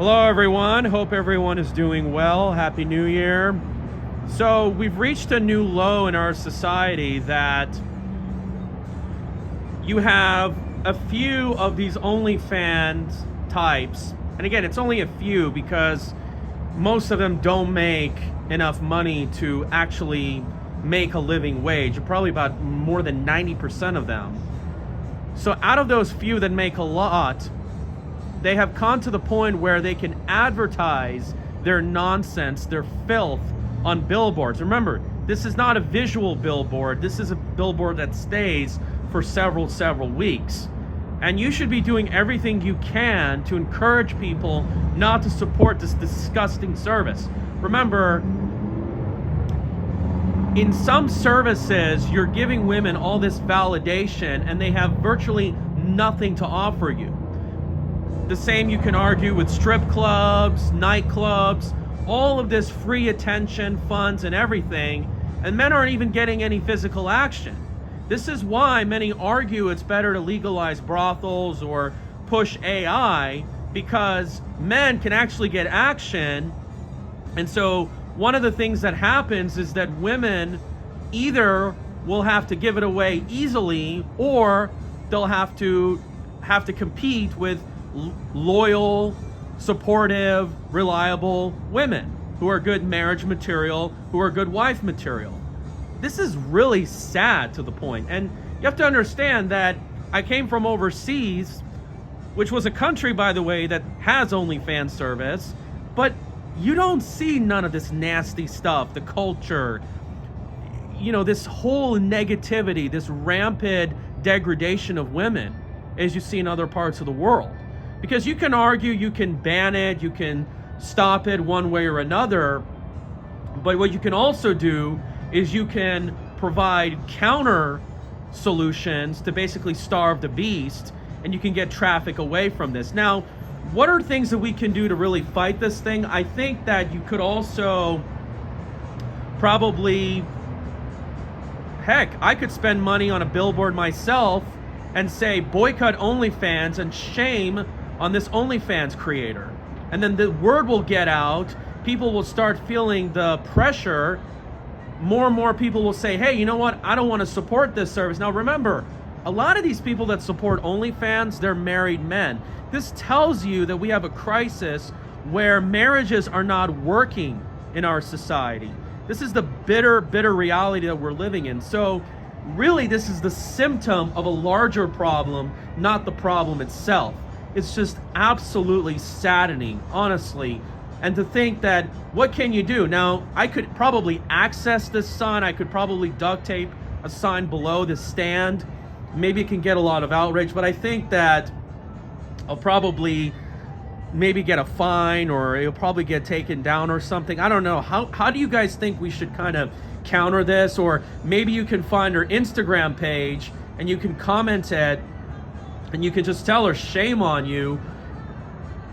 Hello everyone, hope everyone is doing well. Happy New Year. So we've reached a new low in our society that you have a few of these OnlyFans types. And again, it's only a few because most of them don't make enough money to actually make a living wage. Probably about more than 90% of them. So out of those few that make a lot, they have come to the point where they can advertise their nonsense, their filth on billboards. Remember, this is not a visual billboard. This is a billboard that stays for several weeks. And you should be doing everything you can to encourage people not to support this disgusting service. Remember, in some services, you're giving women all this validation and they have virtually nothing to offer you. The same you can argue with strip clubs, nightclubs, all of this free attention, funds, and everything, and men aren't even getting any physical action. This is why many argue it's better to legalize brothels or push AI, because men can actually get action. And so one of the things that happens is that women either will have to give it away easily, or they'll have to compete with loyal, supportive, reliable women who are good marriage material, who are good wife material. This is really sad to the point. And you have to understand that I came from overseas, which was a country, by the way, that has OnlyFans service, but you don't see none of this nasty stuff, the culture, this whole negativity, this rampant degradation of women as you see in other parts of the world. Because you can argue, you can ban it, you can stop it one way or another, but what you can also do is you can provide counter solutions to basically starve the beast, and you can get traffic away from this. Now, what are things that we can do to really fight this thing? I think that you could also probably, I could spend money on a billboard myself and say boycott OnlyFans and shame on this OnlyFans creator. And then the word will get out, people will start feeling the pressure, more and more people will say, hey, you know what, I don't want to support this service. Now remember, a lot of these people that support OnlyFans, they're married men. This tells you that we have a crisis where marriages are not working in our society. This is the bitter reality that we're living in. So really, this is the symptom of a larger problem, not the problem itself. It's just absolutely saddening, honestly. And to think that, what can you do? Now, I could probably access this sign. I could probably duct tape a sign below the stand. Maybe it can get a lot of outrage, but I think that I'll probably maybe get a fine, or it'll probably get taken down or something. I don't know. How do you guys think we should kind of counter this? Or maybe you can find her Instagram page and you can comment it and you can just tell her, shame on you.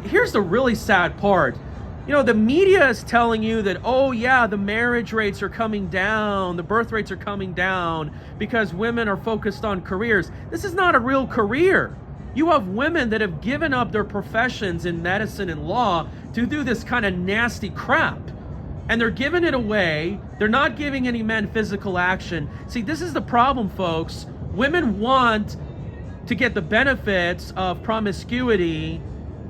Here's the really sad part. The media is telling you that, oh yeah, the marriage rates are coming down, the birth rates are coming down because women are focused on careers. This is not a real career. You have women that have given up their professions in medicine and law to do this kind of nasty crap. And they're giving it away. They're not giving any men physical action. See, this is the problem, folks. Women want to get the benefits of promiscuity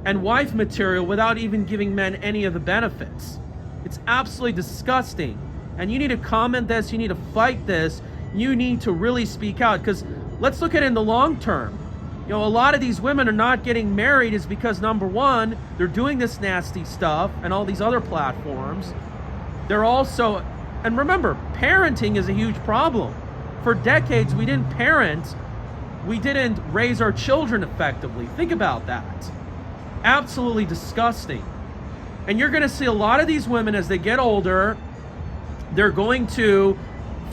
and wife material without even giving men any of the benefits. It's absolutely disgusting. And you need to comment this, you need to fight this, you need to really speak out, because let's look at it in the long term. A lot of these women are not getting married is because, number one, they're doing this nasty stuff and all these other platforms. They're also, and remember, parenting is a huge problem. For decades, we didn't parent, we didn't raise our children effectively. Think about that. Absolutely disgusting. And you're going to see a lot of these women, as they get older, they're going to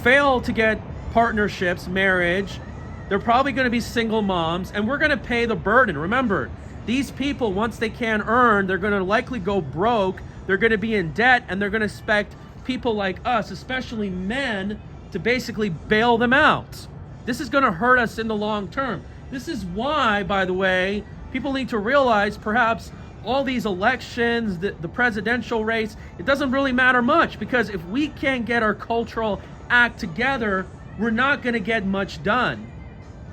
fail to get partnerships, marriage. They're probably going to be single moms, and we're going to pay the burden. Remember, these people, once they can't earn, they're going to likely go broke, they're going to be in debt, and they're going to expect people like us, especially men, to basically bail them out. This is going to hurt us in the long term. This is why, by the way, people need to realize perhaps all these elections, the presidential race, it doesn't really matter much, because if we can't get our cultural act together, we're not going to get much done.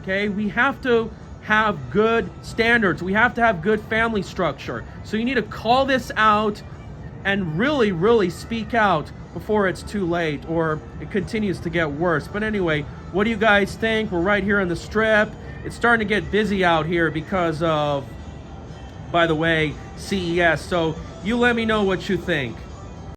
Okay, we have to have good standards. We have to have good family structure. So you need to call this out and really, really speak out before it's too late, or it continues to get worse. But anyway, what do you guys think? We're right here on the Strip. It's starting to get busy out here because of, by the way, CES. So you let me know what you think.